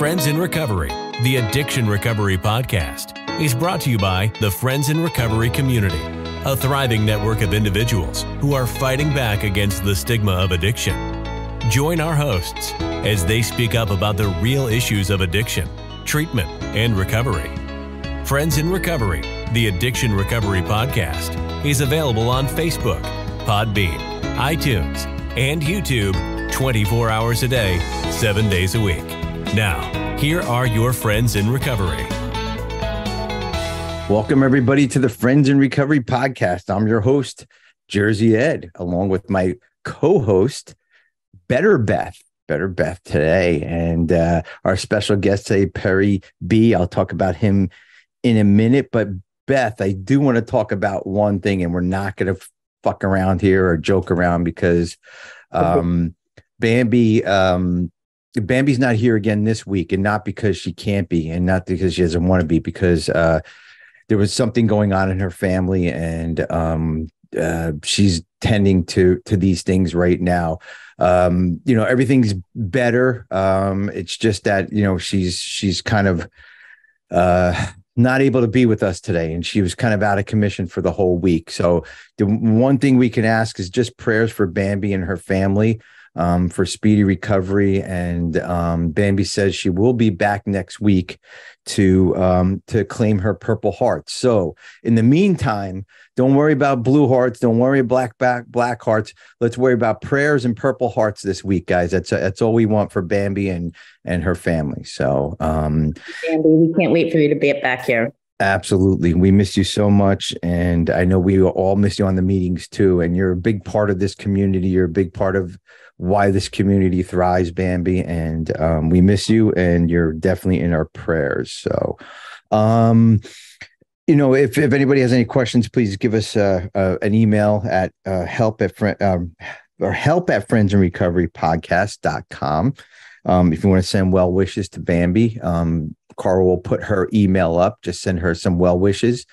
Friends in Recovery, the Addiction Recovery Podcast, is brought to you by the Friends in Recovery community, a thriving network of individuals who are fighting back against the stigma of addiction. Join our hosts as they speak up about the real issues of addiction, treatment, and recovery. Friends in Recovery, the Addiction Recovery Podcast, is available on Facebook, Podbean, iTunes, and YouTube 24 hours a day, 7 days a week. Now, here are your Friends in Recovery. Welcome, everybody, to the Friends in Recovery podcast. I'm your host, Jersey Ed, along with my co-host, Better Beth today. And our special guest today, Perry B. I'll talk about him in a minute. But Beth, I do want to talk about one thing, and we're not going to fuck around here or joke around because Bambi's not here again this week, and not because she can't be, and not because she doesn't want to be, because there was something going on in her family, and she's tending to these things right now. Everything's better. It's just that, she's kind of not able to be with us today, and she was kind of out of commission for the whole week. So the one thing we can ask is just prayers for Bambi and her family, for speedy recovery. And Bambi says she will be back next week to claim her Purple Hearts. So in the meantime, don't worry about blue hearts. Don't worry about black hearts. Let's worry about prayers and Purple Hearts this week, guys. That's all we want for Bambi and her family. So Bambi, we can't wait for you to be back here. Absolutely. We miss you so much. And I know we all miss you on the meetings too. And you're a big part of this community. You're a big part of why this community thrives, Bambi. And we miss you, and you're definitely in our prayers. So, if anybody has any questions, please give us an email at help at friendsandrecoverypodcast.com. If you want to send well wishes to Bambi, Carl will put her email up. Just send her some well wishes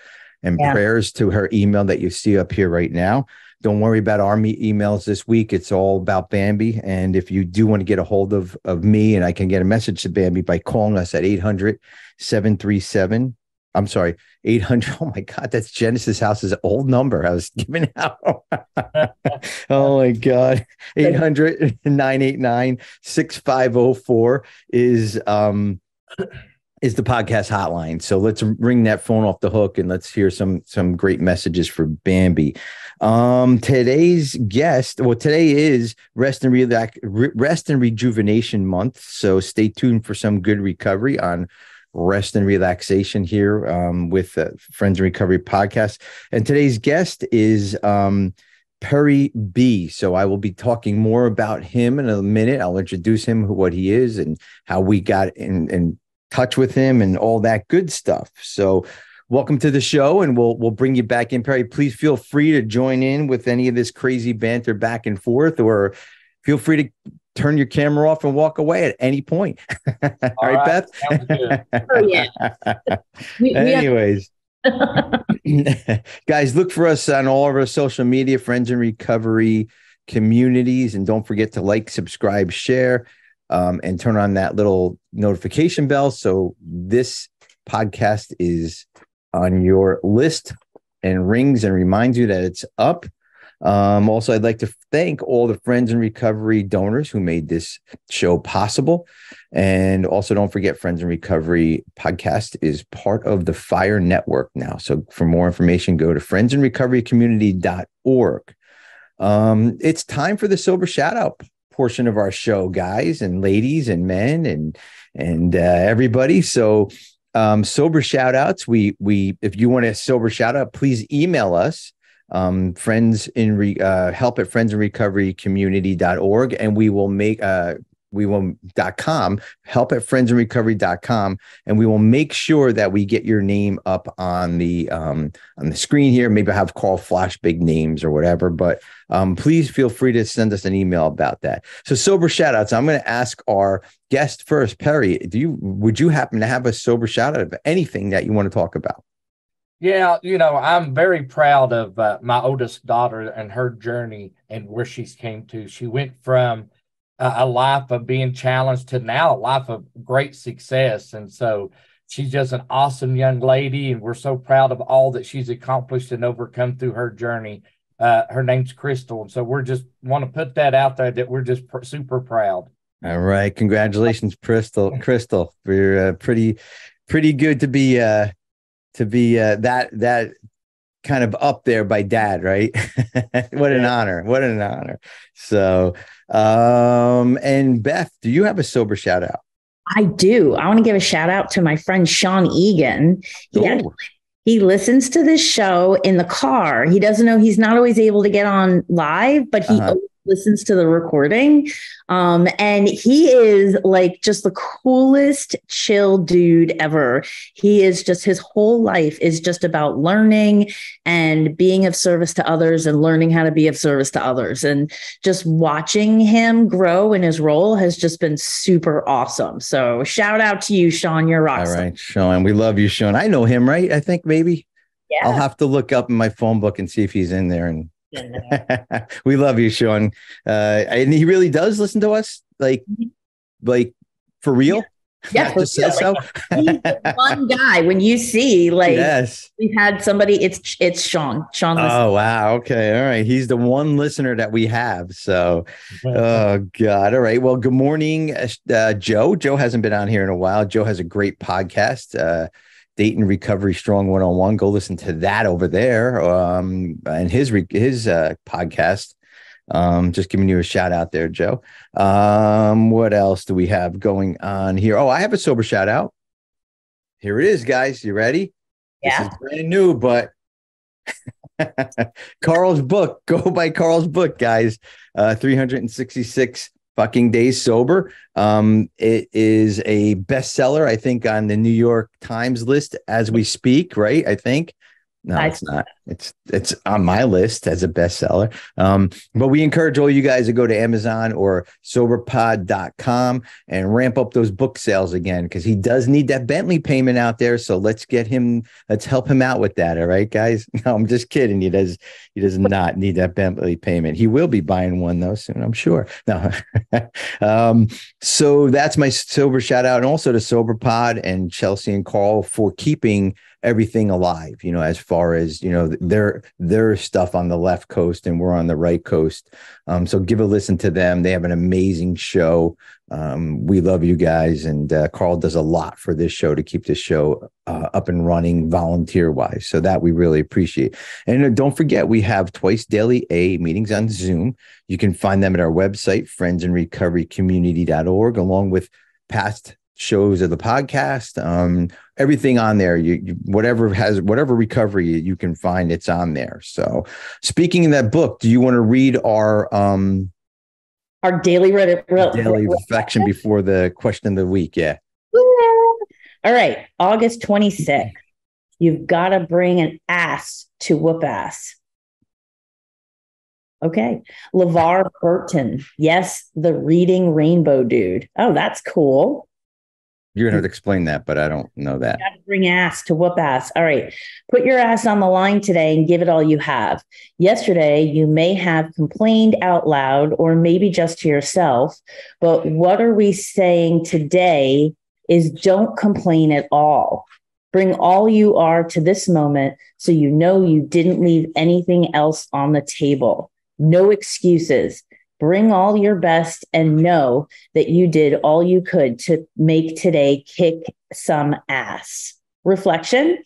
and prayers to her email that you see up here right now. Don't worry about our emails this week. It's all about Bambi. And if you do want to get a hold of me, and I can get a message to Bambi by calling us at 800-737. I'm sorry, 800. Oh my God, that's Genesis House's old number I was giving out. Oh my God. 800-989-6504 is the podcast hotline. So let's ring that phone off the hook, and let's hear some great messages for Bambi. Today's guest, today is Rest and Rejuvenation Month. So stay tuned for some good recovery on rest and relaxation here with Friends in Recovery podcast. And today's guest is Perry B. So I will be talking more about him in a minute. I'll introduce him, what he is, and how we got in touch with him and all that good stuff. So welcome to the show, and we'll bring you back in. Perry, please feel free to join in with any of this crazy banter back and forth, or feel free to turn your camera off and walk away at any point. All right, Beth? Sounds good. Oh, yeah. Anyways. Guys, look for us on all of our social media, Friends in Recovery communities, and don't forget to like, subscribe, share, and turn on that little notification bell so this podcast is on your list and rings and reminds you that it's up. Also, I'd like to thank all the Friends in Recovery donors who made this show possible. And also, don't forget, Friends in Recovery podcast is part of the FIRE network now. So for more information, go to friendsandrecoverycommunity.org. It's time for the sober shout out portion of our show, guys and ladies and men and everybody. So sober shout outs, we if you want a sober shout out, please email us help at friendsandrecoverycommunity.org, and we will make .com, help at friendsandrecovery.com, and we will make sure that we get your name up on the screen here. Maybe have Carl flash big names or whatever, but please feel free to send us an email about that. So sober shout outs, I'm going to ask our guest first. Perry, would you happen to have a sober shout out of anything that you want to talk about? Yeah, I'm very proud of my oldest daughter and her journey and where she's came to. She went from a life of being challenged to now a life of great success. And so she's just an awesome young lady, and we're so proud of all that she's accomplished and overcome through her journey. Her name's Crystal. And so we're just want to put that out there that we're just super proud. All right. Congratulations, Crystal. We're pretty good to be that kind of up there by dad, right? What an honor. So, and Beth, do you have a sober shout out? I do. I want to give a shout out to my friend Sean Egan. He listens to this show in the car. He doesn't know, he's not always able to get on live, but he always listens to the recording. And he is like just the coolest, chill dude ever. He is just, his whole life is just about learning and being of service to others and learning how to be of service to others. And just watching him grow in his role has just been super awesome. So shout out to you, Sean. You're awesome. All right, Sean. We love you, Sean. I know him, right? I think maybe. Yeah. I'll have to look up in my phone book and see if he's in there. And we love you, Sean. And he really does listen to us, like for real. Yeah, just says so. He's the one guy when you see yes, we've had somebody. It's Sean. Sean. Oh wow. Okay. All right. He's the one listener that we have. So, oh God. All right. Well, good morning, Joe. Joe hasn't been on here in a while. Joe has a great podcast. Dayton Recovery Strong 101. Go listen to that over there. And his podcast. Just giving you a shout out there, Joe. What else do we have going on here? Oh, I have a sober shout out. Here it is, guys. You ready? Yeah. This is brand new, but Carl's book. Go buy Carl's book, guys. 366 fucking days sober. It is a bestseller, I think, on the New York Times list as we speak, right? I think. No, it's not. It's on my list as a bestseller. But we encourage all you guys to go to Amazon or soberpod.com and ramp up those book sales again, because he does need that Bentley payment out there. So let's help him out with that. All right, guys. No, I'm just kidding. He does not need that Bentley payment. He will be buying one though soon, I'm sure. No. So that's my sober shout out, and also to Soberpod and Chelsea and Carl for keeping everything alive, as far as, their stuff on the left coast and we're on the right coast. So give a listen to them. They have an amazing show. We love you guys. And Carl does a lot for this show to keep this show up and running volunteer wise. So that we really appreciate. And don't forget, we have twice daily AA meetings on Zoom. You can find them at our website, friendsinrecoverycommunity.org, along with past shows of the podcast, everything on there. Whatever recovery you can find, it's on there. So speaking of that book, do you want to read our daily reflection before the question of the week? Yeah. All right. August 26th. You've got to bring an ass to whoop ass. Okay. LeVar Burton. Yes. The reading rainbow dude. Oh, that's cool. You're going to have to explain that, but I don't know that. You got to bring ass to whoop ass. All right. Put your ass on the line today and give it all you have. Yesterday, you may have complained out loud or maybe just to yourself, but what are we saying today is don't complain at all. Bring all you are to this moment so you know you didn't leave anything else on the table. No excuses. Bring all your best and know that you did all you could to make today kick some ass. Reflection.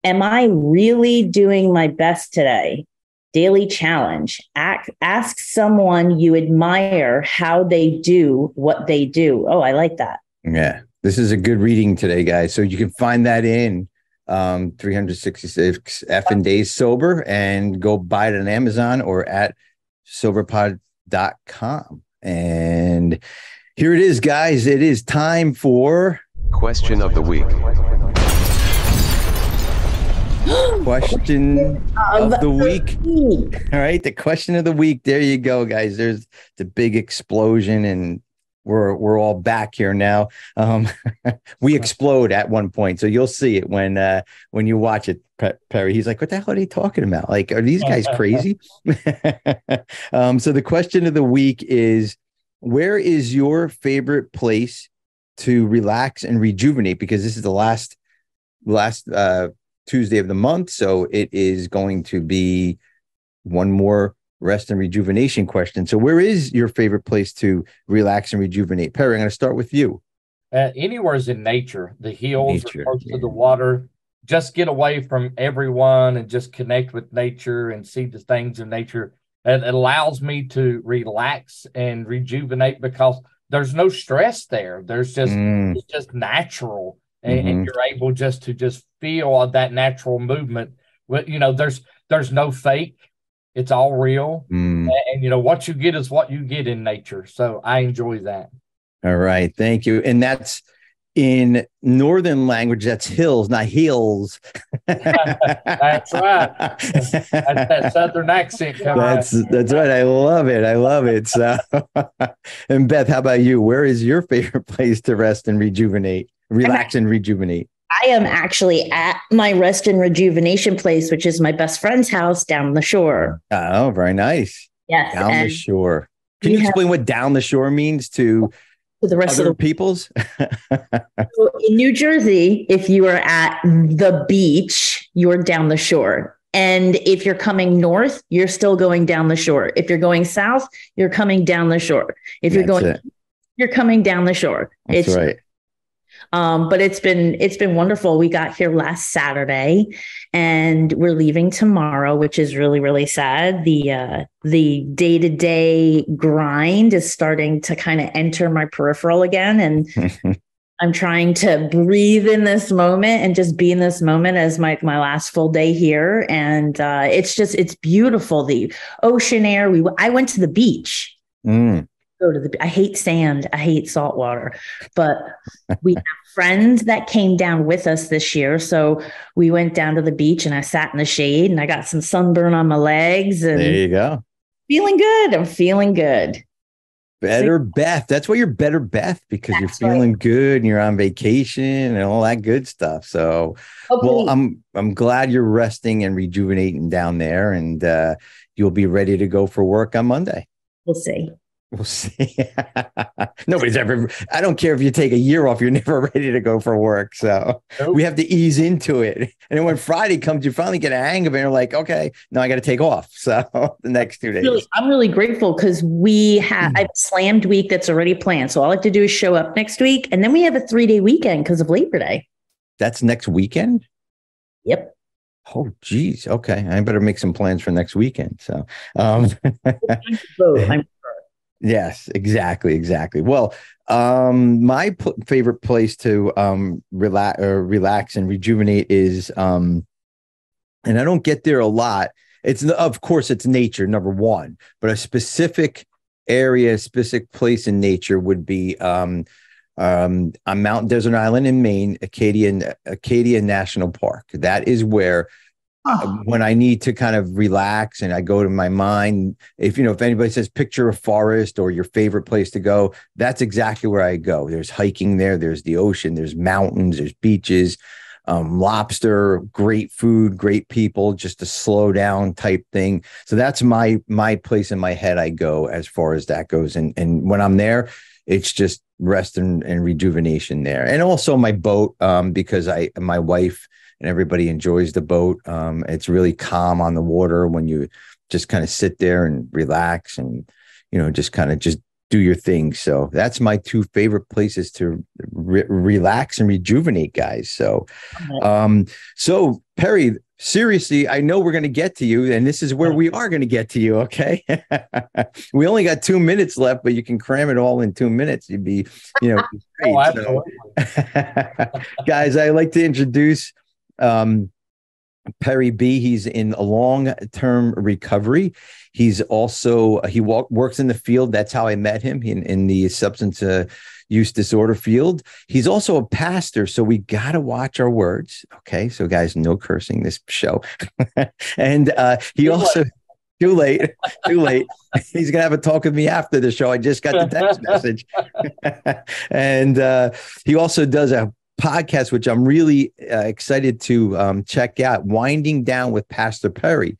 Am I really doing my best today? Daily challenge. Ask someone you admire how they do what they do. Oh, I like that. Yeah. This is a good reading today, guys. So you can find that in 366 effing days sober, and go buy it on Amazon or at soberpod.com. And here it is, guys. It is time for question of the week. Question of the week. All right, the question of the week. There you go, guys. There's the big explosion, and we're all back here now. We explode at one point, so you'll see it when you watch it. Perry, he's like, what the hell are they talking about? Like, are these guys crazy? So the question of the week is, where is your favorite place to relax and rejuvenate? Because this is the last Tuesday of the month, so it is going to be one more rest and rejuvenation question. So where is your favorite place to relax and rejuvenate? Perry, I'm going to start with you. Anywhere's in nature, the hills or close to the water. Just get away from everyone and just connect with nature and see the things of nature. It allows me to relax and rejuvenate because there's no stress there. There's just it's just natural, and you're able just to feel that natural movement. You know, there's no fake. It's all real, and you know what you get is what you get in nature. So I enjoy that. All right, thank you. And that's in northern language. That's hills, not heels. That's right. That's that southern accent. That's right. I love it. I love it. So, and Beth, how about you? Where is your favorite place to rest and rejuvenate, relax and rejuvenate? I am actually at my rest and rejuvenation place, which is my best friend's house down the shore. Oh, very nice. Yes. Down the shore. Can you explain what down the shore means to the rest other of the peoples? So in New Jersey, if you are at the beach, you're down the shore. And if you're coming north, you're still going down the shore. If you're going south, you're coming down the shore. If you're you're coming down the shore. That's right. But it's been wonderful. We got here last Saturday and we're leaving tomorrow, which is really, really sad. The day-to-day grind is starting to kind of enter my peripheral again. And I'm trying to breathe in this moment and just be in this moment as my last full day here. And it's beautiful. The ocean air. I went to the beach. I hate sand. I hate salt water, but we have friends that came down with us this year. So we went down to the beach and I sat in the shade and I got some sunburn on my legs. And there you go. Feeling good. I'm feeling good. Better Beth. That's why you're better Beth, because you're feeling good and you're on vacation and all that good stuff. So, well, I'm glad you're resting and rejuvenating down there, and you'll be ready to go for work on Monday. We'll see. We'll see. Nobody's ever, I don't care if you take a year off, you're never ready to go for work. So we have to ease into it. And then when Friday comes, you finally get a hang of it. And you're like, okay, now I got to take off. So the next 2 days. I'm really grateful because I have a slammed week that's already planned. So all I have to do is show up next week. And then we have a 3-day weekend because of Labor Day. That's next weekend? Yep. Oh, geez. Okay. I better make some plans for next weekend. So, yes, exactly. Well, my favorite place to relax and rejuvenate is, and I don't get there a lot. Of course, it's nature, number one, but a specific area, specific place in nature would be on Mountain Desert Island in Maine, Acadia National Park. That is where when I need to kind of relax and I go to my mind, if anybody says picture a forest or your favorite place to go, that's exactly where I go. There's hiking there. There's the ocean. There's mountains. There's beaches, lobster, great food, great people, just a slow down type thing. So that's my place in my head. I go as far as that goes. And when I'm there, it's just rest and rejuvenation there. And also my boat, because my wife and everybody enjoys the boat. It's really calm on the water when you just kind of sit there and relax and, just kind of just do your thing. So that's my two favorite places to relax and rejuvenate, guys. So, so Perry, seriously, I know we're going to get to you, and this is where we are going to get to you. Okay. We only got 2 minutes left, but you can cram it all in 2 minutes. You'd be, great. So, guys, I'd like to introduce Perry B. He's in a long-term recovery. He's also, he works in the field. That's how I met him in the substance use disorder field. He's also a pastor. So we got to watch our words. Okay. So guys, no cursing this show. And he also, too late. He's going to have a talk with me after the show. I just got the text message. And he also does a podcast, which I'm really excited to check out, Winding Down with Pastor Perry.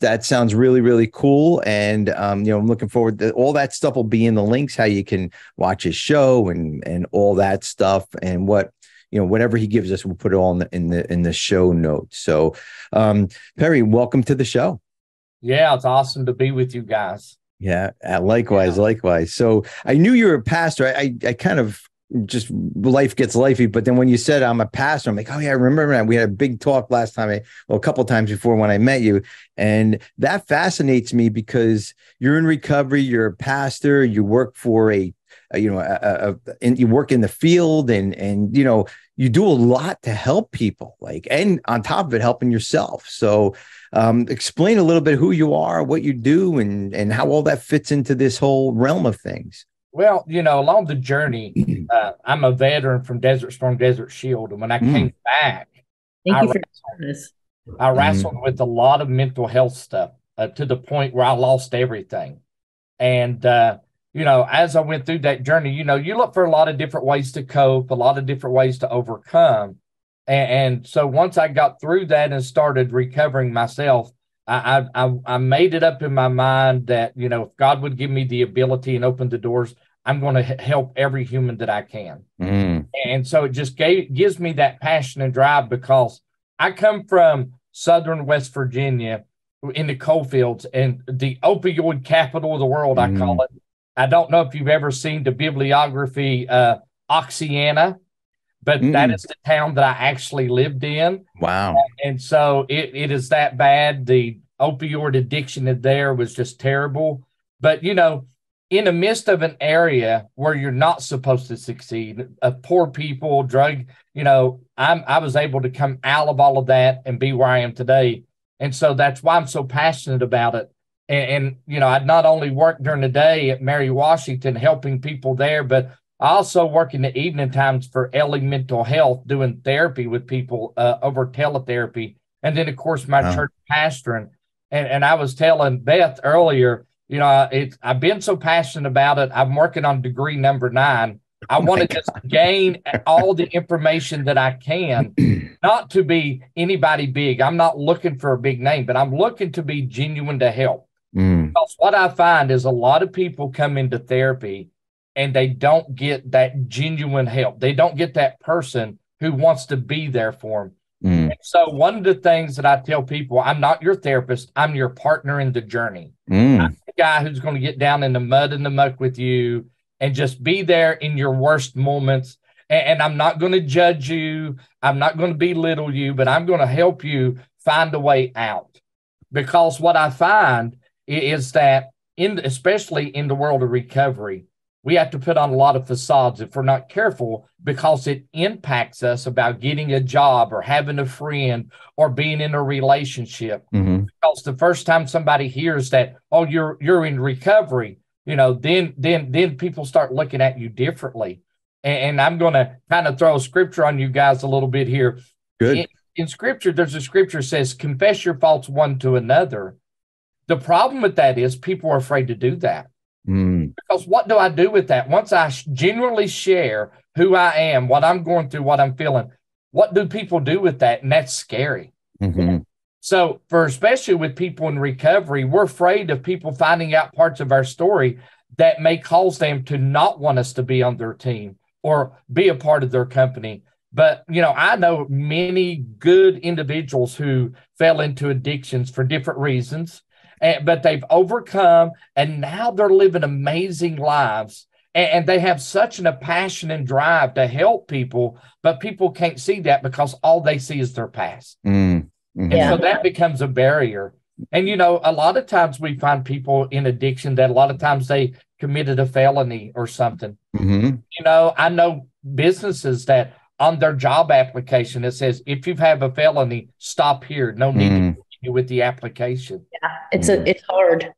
That sounds really, really cool. And, I'm looking forward to all that stuff will be in the links, how you can watch his show and all that stuff, and whatever he gives us, we'll put it all in the show notes. So, Perry, welcome to the show. Yeah, it's awesome to be with you guys. Yeah, likewise. So I knew you were a pastor. I kind of just, life gets lifey, but then when you said I'm a pastor, I'm like, oh yeah, I remember that. We had a big talk last time, a couple of times before when I met you, and that fascinates me because you're in recovery, you're a pastor, you work for you work in the field, and you do a lot to help people, and on top of it, helping yourself. So explain a little bit who you are, what you do, and how all that fits into this whole realm of things. Well, along the journey, I'm a veteran from Desert Storm, Desert Shield. And when I came back, I wrestled with a lot of mental health stuff to the point where I lost everything. And, as I went through that journey, you look for a lot of different ways to cope, a lot of different ways to overcome. And so once I got through that and started recovering myself, I made it up in my mind that, if God would give me the ability and open the doors, I'm going to help every human that I can. And so it just gives me that passion and drive, because I come from Southern West Virginia in the coal fields and the opioid capital of the world, I call it. I don't know if you've ever seen the bibliography, Oxiana, but that is the town that I actually lived in. Wow. And so it is that bad. The opioid addiction there was just terrible. But, in the midst of an area where you're not supposed to succeed, poor people, drug, I was able to come out of all of that and be where I am today. And so that's why I'm so passionate about it. And I'd not only work during the day at Mary Washington helping people there, but I also work in the evening times for LA Mental Health, doing therapy with people over teletherapy. And then, of course, my church pastoring. And I was telling Beth earlier, I've been so passionate about it. I'm working on degree number 9. I want to just gain all the information that I can, not to be anybody big. I'm not looking for a big name, but I'm looking to be genuine to help. Because what I find is a lot of people come into therapy and they don't get that genuine help. They don't get that person who wants to be there for them. And so one of the things that I tell people, I'm not your therapist. I'm your partner in the journey. I'm the guy who's going to get down in the mud and the muck with you and just be there in your worst moments. And I'm not going to judge you. I'm not going to belittle you, but I'm going to help you find a way out. Because what I find is that especially in the world of recovery, we have to put on a lot of facades if we're not careful, because it impacts us about getting a job or having a friend or being in a relationship. Because the first time somebody hears that, oh, you're in recovery, then people start looking at you differently. And I'm going to kind of throw a scripture on you guys a little bit here. Good. In scripture, there's a scripture that says, confess your faults one to another. The problem with that is people are afraid to do that. Because what do I do with that? Once I genuinely share who I am, what I'm going through, what I'm feeling, what do people do with that? And that's scary. So especially with people in recovery, we're afraid of people finding out parts of our story that may cause them to not want us to be on their team or be a part of their company. But, I know many good individuals who fell into addictions for different reasons. But they've overcome, and now they're living amazing lives. And they have such a passion and drive to help people, but people can't see that because all they see is their past. And so that becomes a barrier. And, a lot of times we find people in addiction that a lot of times they committed a felony or something. I know businesses that on their job application, it says, if you have a felony, stop here. No need to continue with the application. Yeah, it's hard.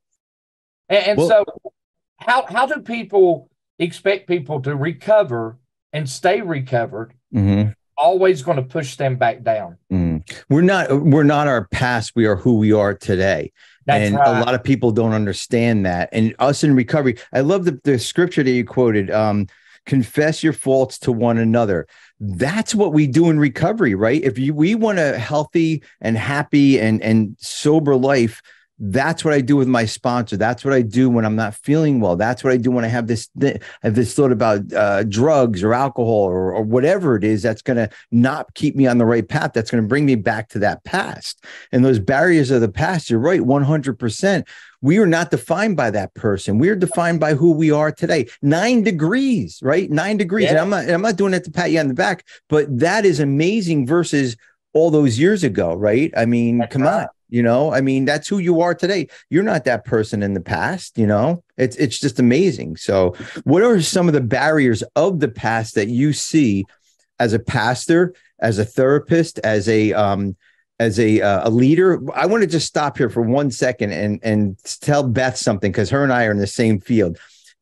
And so how do people expect people to recover and stay recovered? Always going to push them back down. We're not our past. We are who we are today. That's right. A lot of people don't understand that. And us in recovery, I love the scripture that you quoted. confess your faults to one another. That's what we do in recovery, right? If we want a healthy and happy and sober life, that's what I do with my sponsor. That's what I do when I'm not feeling well. That's what I do when I have this thought about drugs or alcohol or whatever it is that's going to not keep me on the right path. That's going to bring me back to that past. And those barriers of the past, you're right, 100%. We are not defined by that person. We are defined by who we are today. 9 degrees, right? 9 degrees. Yeah. And I'm not doing it to pat you on the back, but that is amazing versus all those years ago, right? I mean, That's come right. on. You know, I mean, that's who you are today. You're not that person in the past, you know, it's just amazing. So what are some of the barriers of the past that you see as a pastor, as a therapist, as a leader? I want to just stop here for 1 second and tell Beth something, because her and I are in the same field.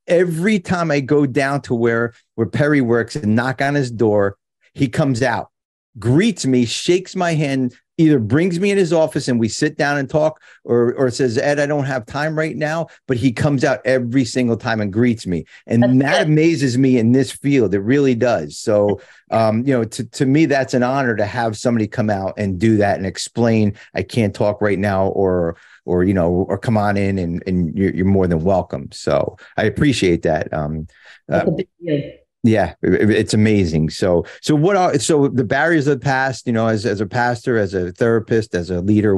Every time I go down to where Perry works and knock on his door, he comes out, greets me, shakes my hand, either brings me in his office and we sit down and talk, or says, Ed, I don't have time right now, but he comes out every single time and greets me. And that amazes me in this field. It really does. So, you know, to me, that's an honor to have somebody come out and do that and explain, I can't talk right now, or, you know, or come on in and you're more than welcome. So I appreciate that. That's a big deal. Yeah, it's amazing. So the barriers of the past, you know, as a pastor, as a therapist, as a leader,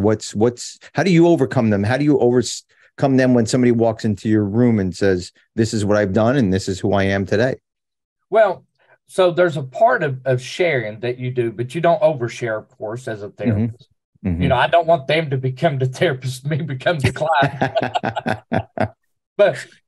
how do you overcome them? How do you overcome them when somebody walks into your room and says, this is what I've done and this is who I am today? Well, so there's a part of sharing that you do, but you don't overshare, of course, as a therapist. Mm-hmm. You know, I don't want them to become the therapist, me become the client.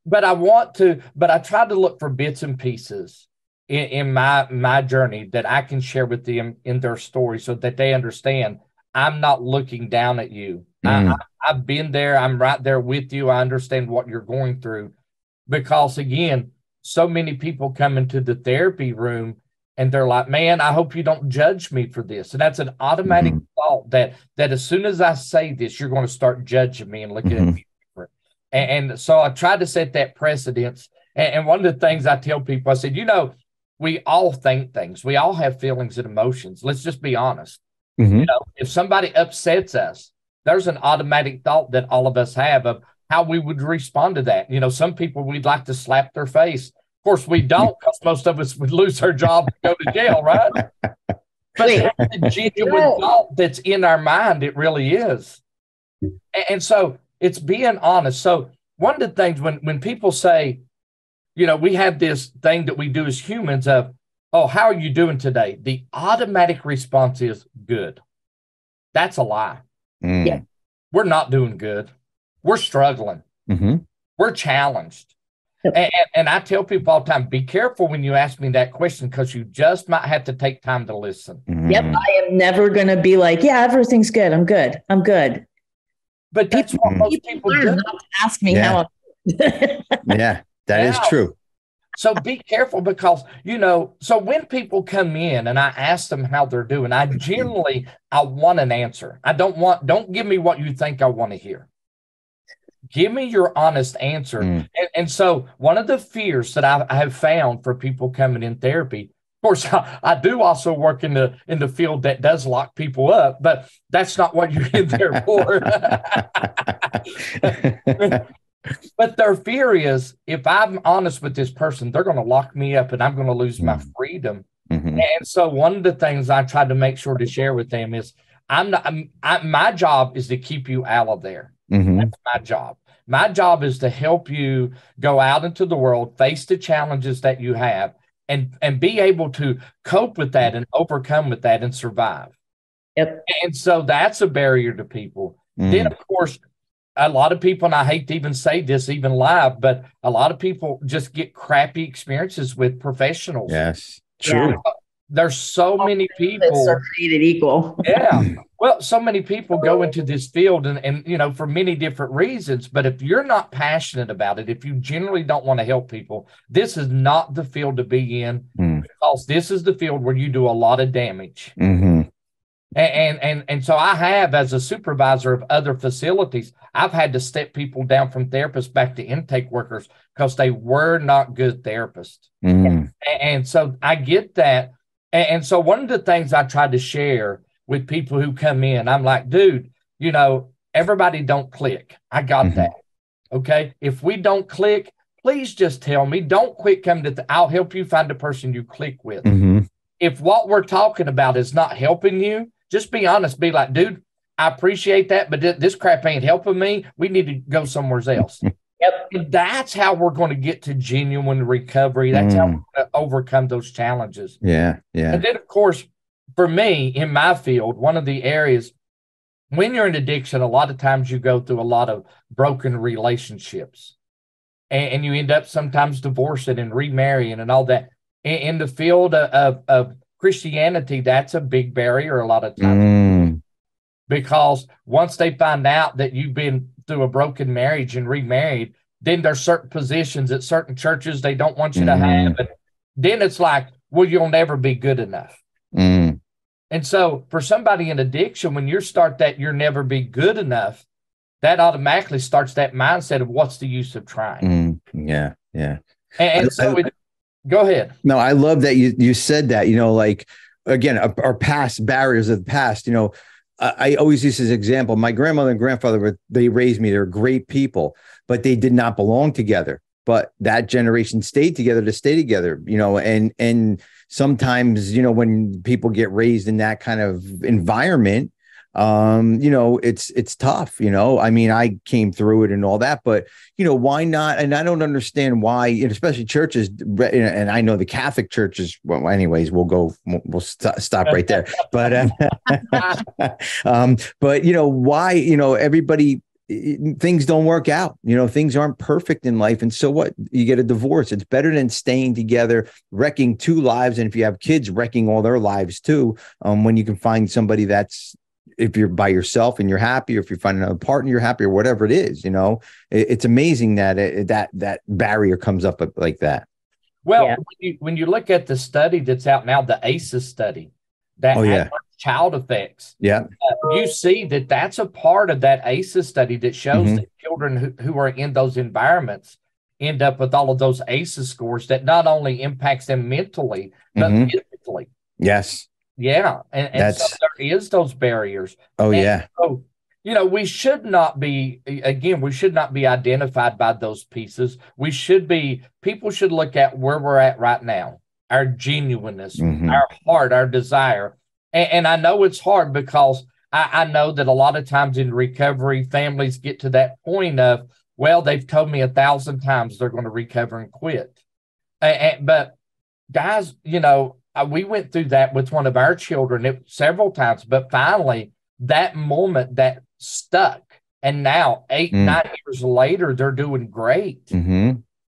But I try to look for bits and pieces in my journey that I can share with them in their story, so that they understand I'm not looking down at you. I've been there. I'm right there with you. I understand what you're going through, because again, so many people come into the therapy room and they're like, man, I hope you don't judge me for this. And that's an automatic thought that as soon as I say this, you're going to start judging me and looking at me. And so I tried to set that precedence. And one of the things I tell people, I said, you know, we all think things. We all have feelings and emotions. Let's just be honest. Mm-hmm. You know, if somebody upsets us, there's an automatic thought that all of us have of how we would respond to that. You know, some people, we'd like to slap their face. Of course, we don't, because most of us would lose our job and go to jail, right? But that's the genuine thought that's in our mind. It really is. And so it's being honest. So one of the things when people say, you know, we have this thing that we do as humans of, oh, how are you doing today? The automatic response is good. That's a lie. Yeah. We're not doing good. We're struggling. Mm-hmm. We're challenged. And I tell people all the time, be careful when you ask me that question, because you just might have to take time to listen. Mm-hmm. Yep. I am never going to be like, yeah, everything's good. I'm good. I'm good. But that's what most people do. Not to ask me how I'm Yeah, that is true. So be careful, because, you know, so when people come in and I ask them how they're doing, I want an answer. Don't give me what you think I want to hear. Give me your honest answer. And so one of the fears that I have found for people coming in therapy, of course, I do also work in the field that does lock people up, but that's not what you're in there for. But their fear is, if I'm honest with this person, they're going to lock me up and I'm going to lose my freedom. Mm-hmm. And so one of the things I tried to make sure to share with them is, my job is to keep you out of there. Mm-hmm. That's my job. My job is to help you go out into the world, face the challenges that you have, and be able to cope with that and overcome with that and survive. Yep. And so that's a barrier to people. Then, of course, a lot of people, and I hate to even say this even live, but a lot of people just get crappy experiences with professionals. Yes, true. Yeah. There's so many people are created equal. Yeah. Well, so many people go into this field and, you know, for many different reasons. But if you're not passionate about it, if you generally don't want to help people, this is not the field to be in, because this is the field where you do a lot of damage. Mm-hmm. And so I have, as a supervisor of other facilities, I've had to step people down from therapists back to intake workers because they were not good therapists. And so I get that. And so one of the things I try to share with people who come in, I'm like, dude, you know, everybody don't click. I got that. Okay. If we don't click, please just tell me. Don't quit coming to I'll help you find the person you click with. If what we're talking about is not helping you, just be honest. Be like, dude, I appreciate that, but this crap ain't helping me. We need to go somewhere else. And that's how we're going to get to genuine recovery. That's how we're going to overcome those challenges. Yeah. And then, of course, for me, in my field, one of the areas, when you're in addiction, a lot of times you go through a lot of broken relationships. And you end up sometimes divorcing and remarrying and all that. In the field of Christianity, that's a big barrier a lot of times. Because once they find out that you've been through a broken marriage and remarried, then there's certain positions at certain churches they don't want you to have. And then it's like, well, you'll never be good enough. And so for somebody in addiction, when you start that you'll never be good enough, that automatically starts that mindset of what's the use of trying. Yeah. And so go ahead. No, I love that you said that, you know, like, again, our past barriers of the past, you know, I always use this example. My grandmother and grandfather, they raised me. They're great people, but they did not belong together. But that generation stayed together to stay together, you know, and sometimes, you know, when people get raised in that kind of environment, you know, it's tough, you know. I mean, I came through it and all that, but, you know, why not? And I don't understand why, especially churches, and I know the Catholic churches, well, anyways, we'll stop right there. But, but, you know, why, you know, everybody, things don't work out, you know, things aren't perfect in life. And so what? You get a divorce. It's better than staying together, wrecking two lives. And if you have kids, wrecking all their lives too, when you can find somebody that's, if you're by yourself and you're happy, or if you find another partner, you're happy, or whatever it is, you know, it's amazing that that barrier comes up like that. Well, when you look at the study that's out now, the ACEs study, that child effects, you see that that's a part of that ACEs study that shows that children who are in those environments end up with all of those ACEs scores that not only impacts them mentally, but physically. Yes. Yeah. And so there is those barriers. So, you know, we should not be identified by those pieces. People should look at where we're at right now, our genuineness, our heart, our desire. And I know it's hard because I know that a lot of times in recovery, families get to that point of, well, they've told me 1,000 times they're going to recover and quit. But guys, you know, we went through that with one of our children several times, but finally that moment that stuck. And now 8-9 years later, they're doing great.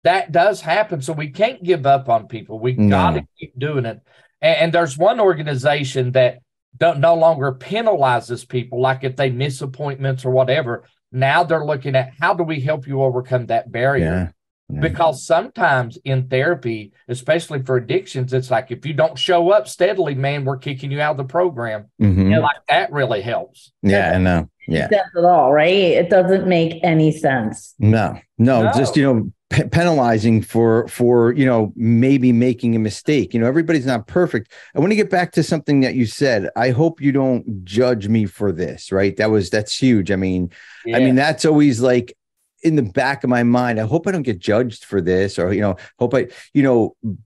That does happen. So we can't give up on people. We got to keep doing it. And there's one organization that no longer penalizes people, like if they miss appointments or whatever. Now they're looking at how do we help you overcome that barrier? Because sometimes in therapy, especially for addictions, it's like if you don't show up steadily, man, we're kicking you out of the program. And like that really helps. I know. It does at all, right? It doesn't make any sense. No. Just, you know, penalizing for, you know, maybe making a mistake. You know, everybody's not perfect. I want to get back to something that you said. I hope you don't judge me for this, right? That's huge. I mean, that's always like in the back of my mind. I hope I don't get judged for this, or, you know,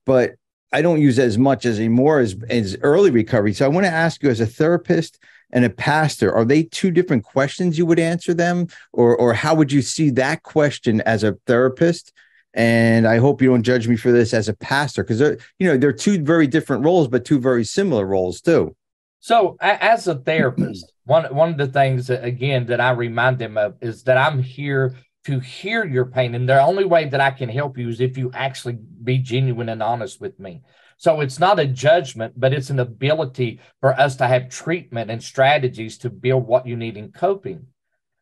but I don't use as much anymore as early recovery. So I want to ask you, as a therapist and a pastor, are they two different questions you would answer them? Or how would you see that question as a therapist? And I hope you don't judge me for this as a pastor, because they're two very different roles, but two very similar roles too. So as a therapist, one of the things that, again, that I remind them of is that I'm here to hear your pain. And the only way that I can help you is if you actually be genuine and honest with me. So it's not a judgment, but it's an ability for us to have treatment and strategies to build what you need in coping.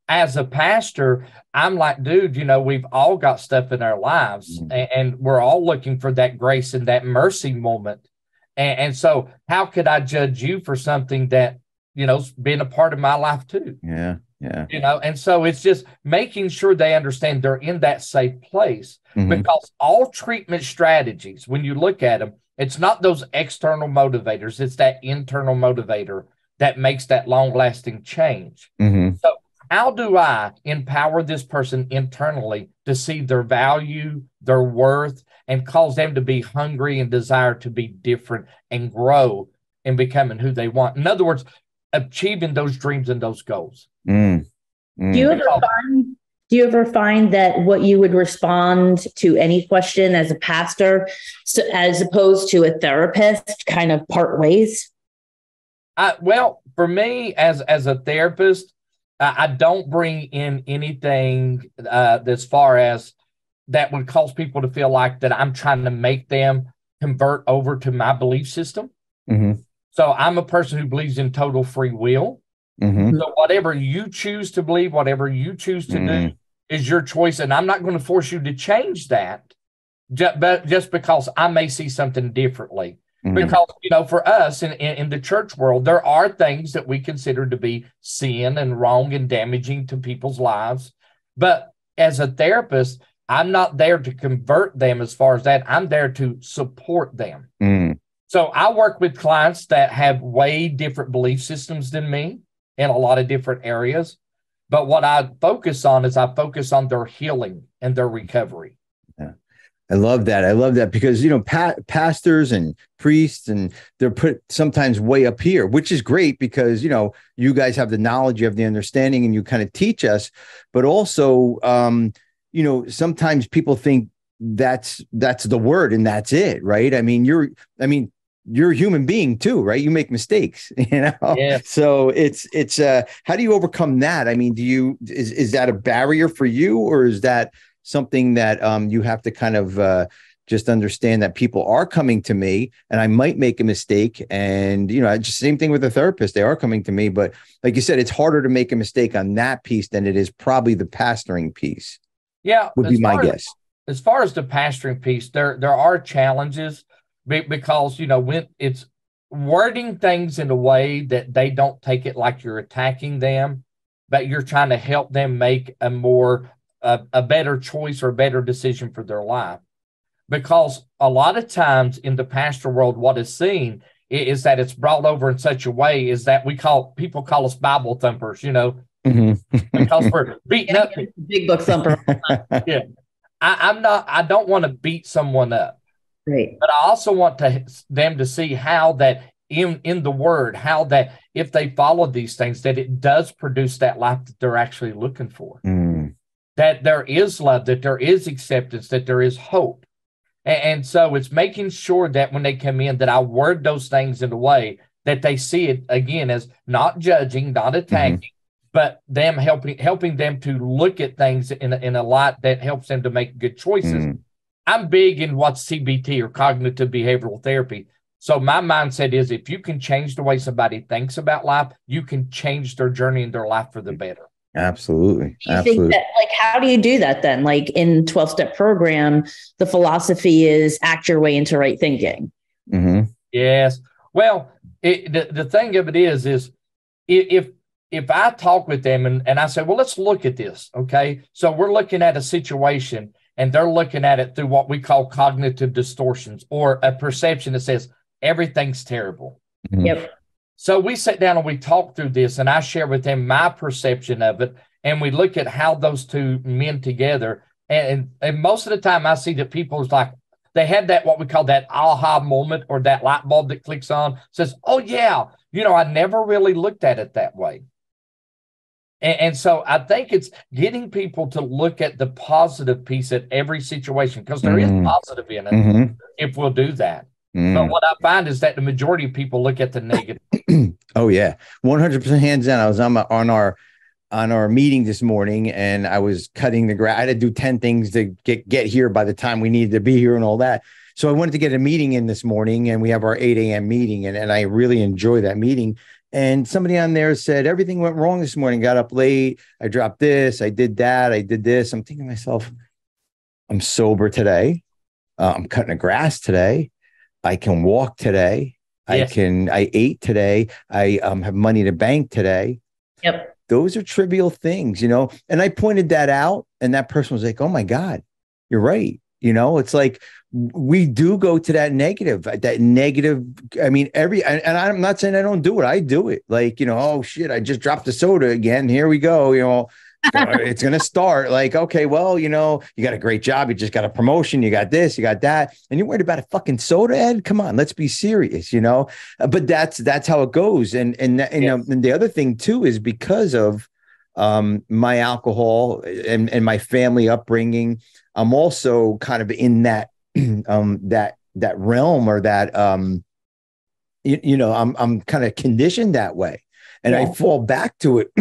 As a pastor, I'm like, dude, you know, we've all got stuff in our lives, and we're all looking for that grace and that mercy moment. And so how could I judge you for something that been a part of my life too. Yeah. Yeah. And so it's just making sure they understand they're in that safe place, because all treatment strategies, when you look at them, it's not those external motivators, it's that internal motivator that makes that long lasting change. So how do I empower this person internally to see their value, their worth, and cause them to be hungry and desire to be different and grow in becoming who they want? In other words, achieving those dreams and those goals. Do you ever find that what you would respond to any question as a pastor, so as opposed to a therapist, kind of part ways? Well, for me as a therapist, I don't bring in anything as far as that would cause people to feel like that I'm trying to make them convert over to my belief system. So I'm a person who believes in total free will. So whatever you choose to believe, whatever you choose to do is your choice. And I'm not going to force you to change that just because I may see something differently. Because, for us in the church world, there are things that we consider to be sin and wrong and damaging to people's lives. But as a therapist, I'm not there to convert them as far as that. I'm there to support them. So I work with clients that have way different belief systems than me in a lot of different areas. But what I focus on is their healing and their recovery. Yeah. I love that. I love that because, pastors and priests, and they're put sometimes way up here, which is great because, you guys have the knowledge, you have the understanding, and you kind of teach us. But also, sometimes people think that's the word and that's it, right? You're a human being too, right? You make mistakes, Yeah. So it's how do you overcome that? Is that a barrier for you, or is that something that you have to kind of just understand that people are coming to me and I might make a mistake, and just same thing with a therapist, they are coming to me, but like you said, it's harder to make a mistake on that piece than it is probably the pastoring piece. Yeah, would be my guess. As far as the pastoring piece, there are challenges. Because, when it's wording things in a way that they don't take it like you're attacking them, but you're trying to help them make a better choice or a better decision for their life. Because a lot of times in the pastoral world, what is seen is that it's brought over in such a way is that people call us Bible thumpers, because we're beating up. Big book thumper. Yeah. I don't want to beat someone up. Right. But I also want them to see how that in the word, how that if they follow these things, that it does produce that life that they're actually looking for. That there is love, that there is acceptance, that there is hope. And so it's making sure that when they come in, that I word those things in a way that they see it again as not judging, not attacking, but them helping them to look at things in a light that helps them to make good choices. I'm big in what's CBT, or cognitive behavioral therapy. So my mindset is if you can change the way somebody thinks about life, you can change their journey and their life for the better. Absolutely. Do you think that, how do you do that then? Like in 12-step program, the philosophy is act your way into right thinking. Yes. Well, the thing of it is if I talk with them and I say, well, let's look at this. Okay. So we're looking at a situation, and they're looking at it through what we call cognitive distortions, or a perception that says everything's terrible. Yep. So we sit down and we talk through this, and I share with them my perception of it. And we look at how those two mend together. And most of the time I see that people's like, they have that, what we call that aha moment, or that light bulb that clicks on, says, oh yeah, I never really looked at it that way. And so I think it's getting people to look at the positive piece at every situation, because there is positive in it if we'll do that. But what I find is that the majority of people look at the negative. Oh yeah, 100% hands down. I was on our meeting this morning, and I was cutting the grass. I had to do 10 things to get here by the time we needed to be here and all that. So I wanted to get a meeting in this morning, and we have our 8 a.m. meeting, and I really enjoy that meeting. And somebody on there said, everything went wrong this morning, got up late. I dropped this, I did that, I did this. I'm thinking to myself, I'm sober today. I'm cutting the grass today. I can walk today. Yes. I ate today. I have money in the bank today. Yep. Those are trivial things, and I pointed that out, and that person was like, oh my God, you're right. It's like we do go to that negative. I mean, and I'm not saying I don't do it. I do it. Like, oh shit, I just dropped the soda again. Here we go. It's going to start like, okay, well, you got a great job. You just got a promotion. You got this, you got that. And you're worried about a fucking soda, Ed? Come on, let's be serious, but that's how it goes. And the other thing too, is because of my alcohol and my family upbringing, I'm also kind of in that, that realm, or that, I'm kind of conditioned that way. And I fall back to it.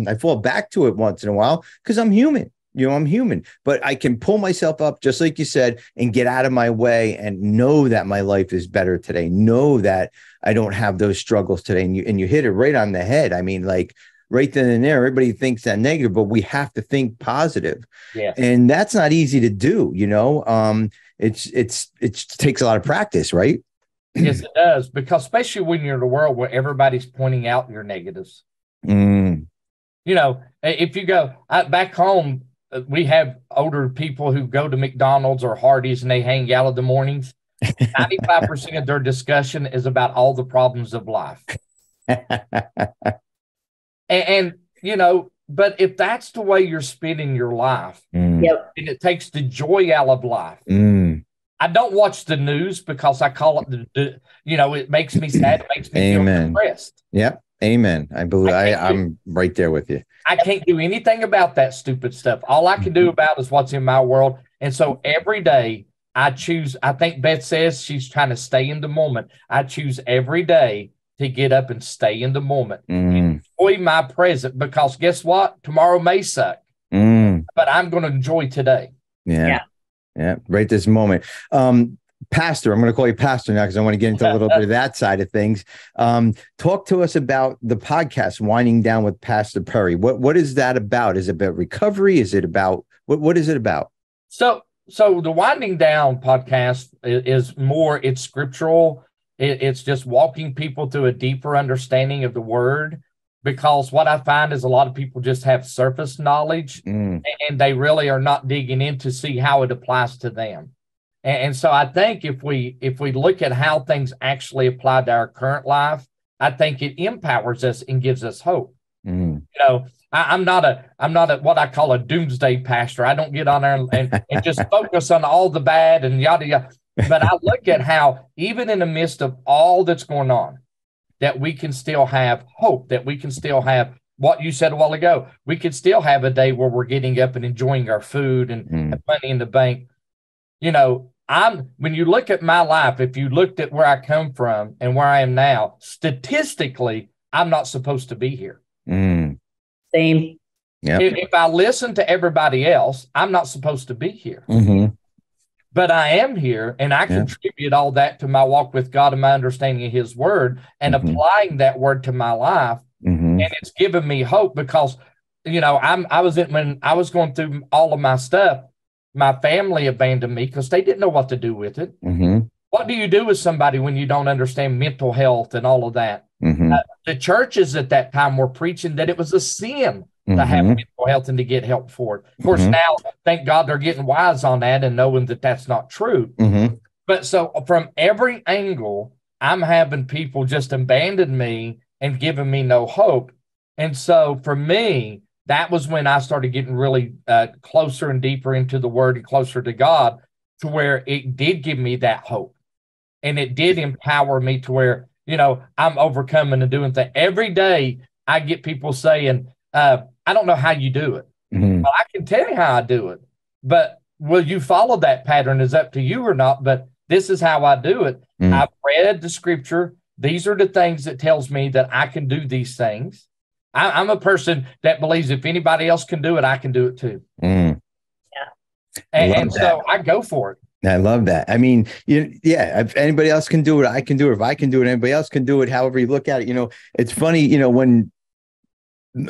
I fall back to it once in a while because I'm human. I'm human, but I can pull myself up, just like you said, and get out of my way and know that my life is better today. Know that I don't have those struggles today. And you hit it right on the head. I mean, like right then and there, everybody thinks that negative, but we have to think positive. Yeah. And that's not easy to do. It takes a lot of practice, right? Yes, it does. Because especially when you're in a world where everybody's pointing out your negatives. If you go back home, we have older people who go to McDonald's or Hardee's and they hang out in the mornings. 95% of their discussion is about all the problems of life. and but if that's the way you're spending your life, and it takes the joy out of life. I don't watch the news because I call it it makes me sad. It makes me feel depressed. Yep. Amen. I believe I'm right there with you. I can't do anything about that stupid stuff. All I can do about is what's in my world. And so every day I choose, I think Beth says she's trying to stay in the moment. I choose every day to get up and stay in the moment. Enjoy my present, because guess what? Tomorrow may suck, but I'm going to enjoy today. Yeah. Right this moment. Pastor, I'm going to call you Pastor now because I want to get into a little bit of that side of things. Talk to us about the podcast, Winding Down with Pastor Perry. What is that about? Is it about recovery? Is it about, what is it about? So the Winding Down podcast is more, it's scriptural. It's just walking people through a deeper understanding of the word, because what I find is a lot of people just have surface knowledge and they really are not digging in to see how it applies to them. And so I think if we look at how things actually apply to our current life, I think it empowers us and gives us hope. I'm not a what I call a doomsday pastor. I don't get on there and just focus on all the bad and yada yada. But I look at how even in the midst of all that's going on, that we can still have hope, that we can still have what you said a while ago. We could still have a day where we're getting up and enjoying our food and have money in the bank. When you look at my life, if you looked at where I come from and where I am now, statistically, I'm not supposed to be here. Same. Yep. If I listen to everybody else, I'm not supposed to be here. But I am here, and I contribute all that to my walk with God and my understanding of his word and applying that word to my life. And it's given me hope because, when I was going through all of my stuff, my family abandoned me because they didn't know what to do with it. What do you do with somebody when you don't understand mental health and all of that? The churches at that time were preaching that it was a sin to have mental health and to get help for it. Of course, now, thank God they're getting wise on that and knowing that that's not true. But so from every angle, I'm having people just abandon me and giving me no hope. And so for me, that was when I started getting really closer and deeper into the word and closer to God, to where it did give me that hope. And it did empower me to where, I'm overcoming and doing things. Every day I get people saying, I don't know how you do it. Well, I can tell you how I do it. But will you follow that pattern is up to you or not. But this is how I do it. I've read the scripture. These are the things that tells me that I can do these things. I'm a person that believes if anybody else can do it, I can do it too. And so I go for it. I love that. I mean, if anybody else can do it, I can do it. If I can do it, anybody else can do it. However you look at it, it's funny, when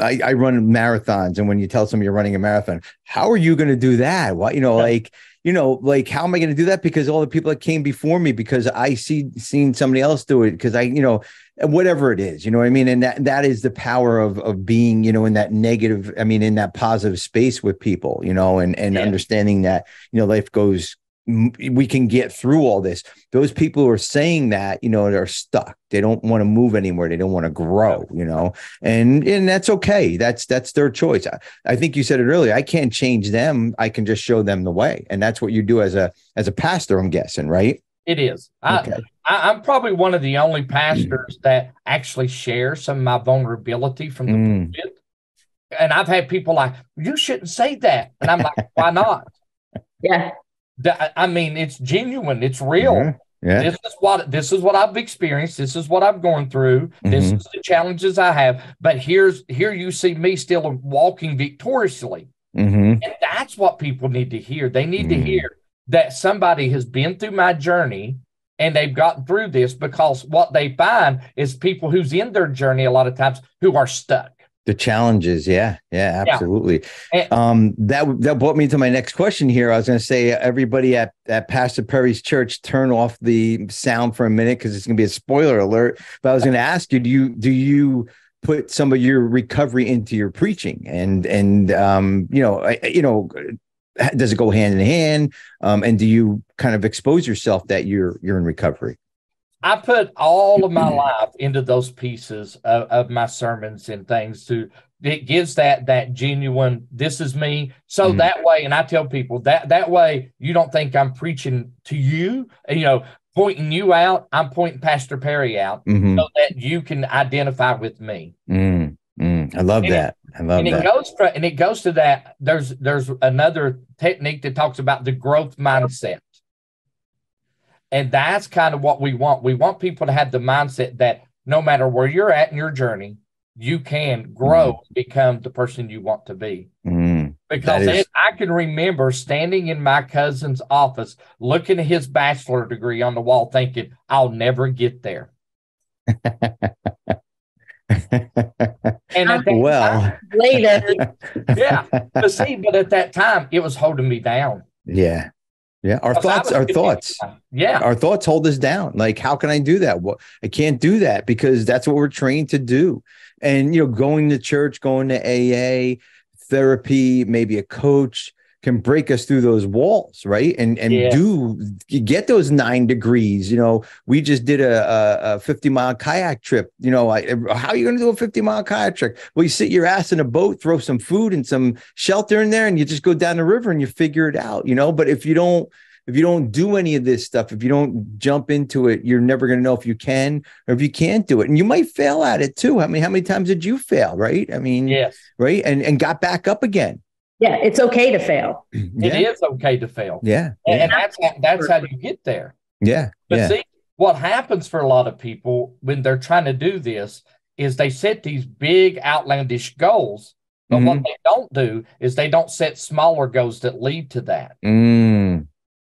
I run marathons, and when you tell somebody you're running a marathon, how are you going to do that? What, like, how am I going to do that? Because all the people that came before me, because I seen somebody else do it, because whatever it is, you know what I mean? And that is the power of being, in that negative, in that positive space with people, and understanding that, life goes, we can get through all this. Those people who are saying that, they're stuck. They don't want to move anywhere. They don't want to grow, and that's okay. That's their choice. I think you said it earlier. I can't change them. I can just show them the way. And that's what you do as a pastor, I'm guessing, right? It is. Okay. I'm probably one of the only pastors that actually share some of my vulnerability from the pulpit. And I've had people like, you shouldn't say that. And I'm like, why not? Yeah. It's genuine. It's real. Yeah. This is what I've experienced. This is what I've gone through. This is the challenges I have. But here you see me still walking victoriously. And that's what people need to hear. They need to hear that somebody has been through my journey and they've gotten through this, because what they find is people who's in their journey a lot of times who are stuck. The challenges. Yeah, absolutely. That brought me to my next question here. I was going to say, everybody at Pastor Perry's church, turn off the sound for a minute, because it's going to be a spoiler alert. But I was going to ask you, do you put some of your recovery into your preaching? And does it go hand in hand? And do you kind of expose yourself that you're in recovery? I put all of my life into those pieces of my sermons and things. It gives that genuine, this is me. So that way, and I tell people that way, you don't think I'm preaching to you, pointing you out. I'm pointing Pastor Perry out so that you can identify with me. I love that. It goes to that. There's another technique that talks about the growth mindset. And that's kind of what we want. We want people to have the mindset that no matter where you're at in your journey, you can grow, become the person you want to be. Because I can remember standing in my cousin's office, looking at his bachelor degree on the wall, thinking, I'll never get there. And at that time, later. But at that time, it was holding me down. Yeah. Our thoughts hold us down. Like, how can I do that? Well, I can't do that, because that's what we're trained to do. And, going to church, going to AA, therapy, maybe a coach can break us through those walls, right? And get those 9 degrees. We just did a 50-mile kayak trip. How are you going to do a 50-mile kayak trip? Well, you sit your ass in a boat, throw some food and some shelter in there, and you just go down the river and you figure it out. But if you don't do any of this stuff, if you don't jump into it, you're never going to know if you can or if you can't do it. And you might fail at it too. How many times did you fail? Right. Yes. Right. And got back up again. Yeah, it's okay to fail. It is okay to fail. Yeah. And that's how you get there. Yeah. But see, what happens for a lot of people when they're trying to do this is they set these big outlandish goals, but what they don't do is they don't set smaller goals that lead to that.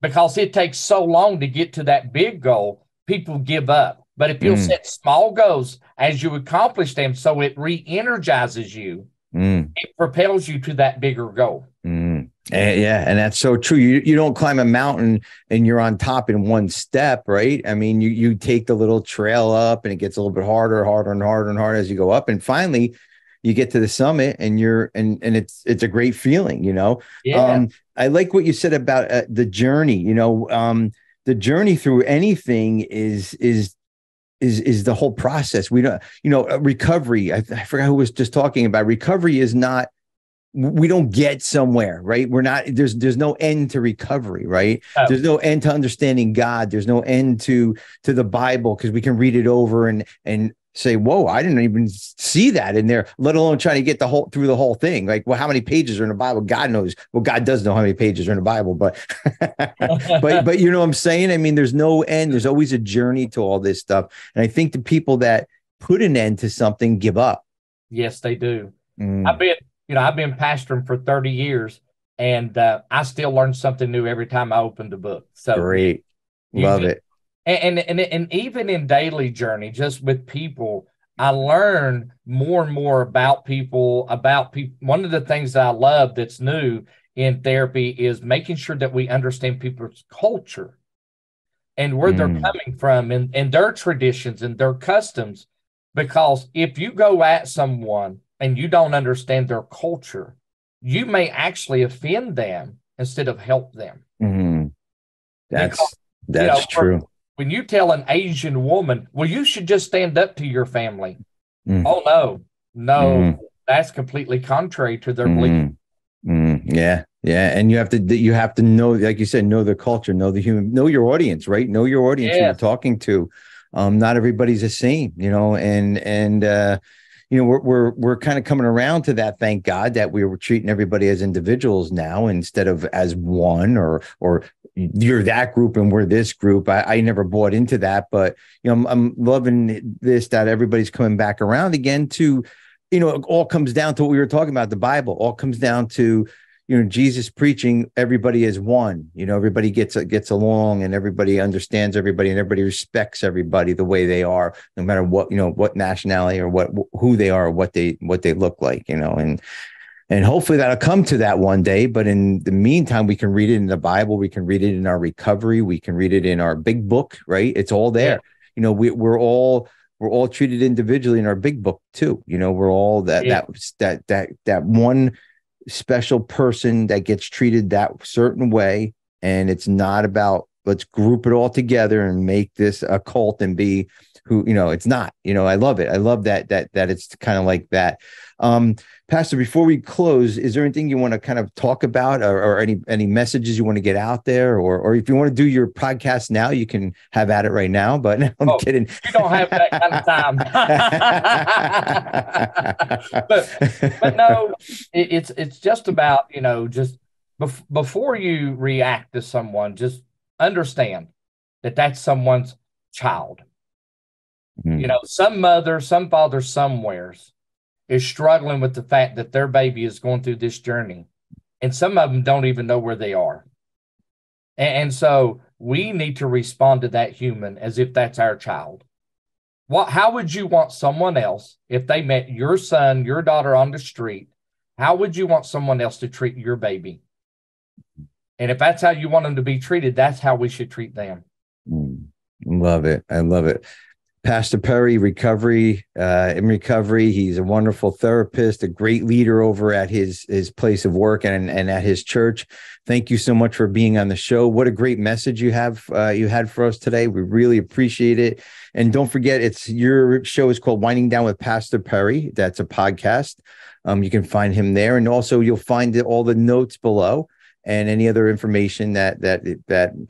Because it takes so long to get to that big goal, people give up. But if you'll set small goals as you accomplish them, so it re-energizes you, it propels you to that bigger goal. And that's so true. You don't climb a mountain and you're on top in one step, right? You take the little trail up, and it gets a little bit harder as you go up, and finally you get to the summit, and it's a great feeling, I like what you said about the journey. The journey through anything is the whole process. We don't, recovery. I forgot who was just talking about recovery is not, we don't get somewhere, right? We're not, there's no end to recovery, right? Oh. There's no end to understanding God. There's no end to the Bible, because we can read it over and say, whoa, I didn't even see that in there, let alone trying to get through the whole thing. Like, well, how many pages are in the Bible? God knows. Well, God does know how many pages are in the Bible, but but you know what I'm saying? There's no end. There's always a journey to all this stuff. And I think the people that put an end to something give up. Yes, they do. I've been pastoring for 30 years, and I still learn something new every time I open the book. So great. Love it. And even in daily journey, just with people, I learn more and more about people. One of the things that I love that's new in therapy is making sure that we understand people's culture and where they're coming from and their traditions and their customs. Because if you go at someone and you don't understand their culture, you may actually offend them instead of help them. That's true. When you tell an Asian woman, well, you should just stand up to your family. Oh, no, that's completely contrary to their belief. Yeah. And you have to know, like you said, know the culture, know your audience, right? Know your audience you're talking to. Not everybody's the same, and we're kind of coming around to that. Thank God that we were treating everybody as individuals now instead of as one or you're that group and we're this group. I never bought into that, but I'm loving this, that everybody's coming back around again to, it all comes down to what we were talking about. The Bible all comes down to, Jesus preaching everybody as one, everybody gets along and everybody understands everybody and everybody respects everybody the way they are, no matter what, what nationality or who they are, or what they look like, and hopefully that'll come to that one day. But in the meantime, we can read it in the Bible. We can read it in our recovery. We can read it in our big book, right? It's all there. We're all treated individually in our big book too. We're all that one special person that gets treated that certain way. And it's not about, let's group it all together and make this a cult and be who, it's not, I love it. I love that it's kind of like that. Pastor, before we close, is there anything you want to kind of talk about or any messages you want to get out there? Or if you want to do your podcast now, you can have at it right now, but no, I'm kidding. You don't have that kind of time. but no, it's just about, just before you react to someone, just understand that that's someone's child. Some mother, some father somewheres is struggling with the fact that their baby is going through this journey. And some of them don't even know where they are. And so we need to respond to that human as if that's our child. How would you want someone else, if they met your son, your daughter on the street, how would you want someone else to treat your baby? And if that's how you want them to be treated, that's how we should treat them. Love it. I love it. Pastor Perry, in recovery. He's a wonderful therapist, a great leader over at his place of work and at his church. Thank you so much for being on the show. What a great message you had for us today. We really appreciate it. And don't forget, your show is called Winding Down with Pastor Perry. That's a podcast. You can find him there. And also you'll find all the notes below. And any other information that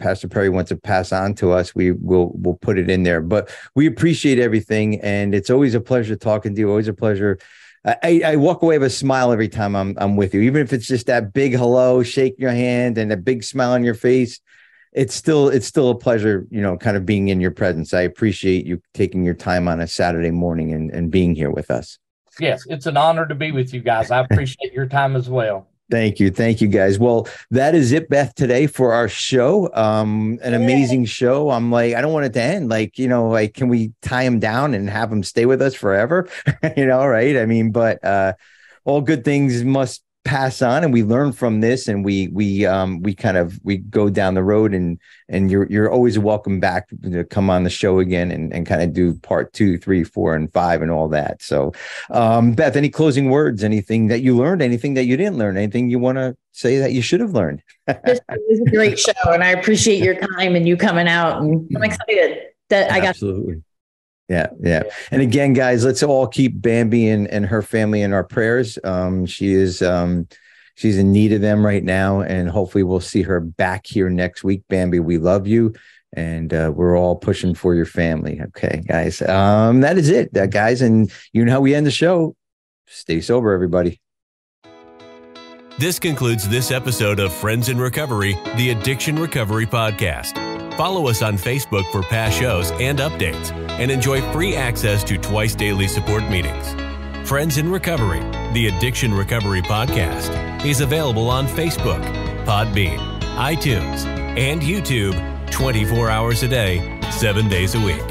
Pastor Perry wants to pass on to us, we'll put it in there. But we appreciate everything, and it's always a pleasure talking to you. Always a pleasure. I walk away with a smile every time I'm with you, even if it's just that big hello, shake your hand, and a big smile on your face. It's still a pleasure, kind of being in your presence. I appreciate you taking your time on a Saturday morning and being here with us. Yes, it's an honor to be with you guys. I appreciate your time as well. Thank you, guys. Well, that is it, Beth, today for our show. An amazing show. I'm like, I don't want it to end. Can we tie him down and have him stay with us forever? Right? I mean, but all good things must pass on, and we learn from this, and we go down the road, and you're always welcome back to come on the show again and kind of do part 2, 3, 4, and 5 and all that. So Beth, any closing words, anything that you learned, anything that you didn't learn, anything you want to say that you should have learned? This was a great show, and I appreciate your time and you coming out, and I'm excited that I got absolutely. Yeah. And again, guys, let's all keep Bambi and her family in our prayers. She's in need of them right now, and hopefully we'll see her back here next week. Bambi, we love you, and we're all pushing for your family. Okay, guys. That is it, guys. And you know how we end the show. Stay sober, everybody. This concludes this episode of Friends in Recovery, the Addiction Recovery Podcast. Follow us on Facebook for past shows and updates, and enjoy free access to twice daily support meetings. Friends in Recovery, the Addiction Recovery Podcast, is available on Facebook, Podbean, iTunes, and YouTube 24 hours a day, 7 days a week.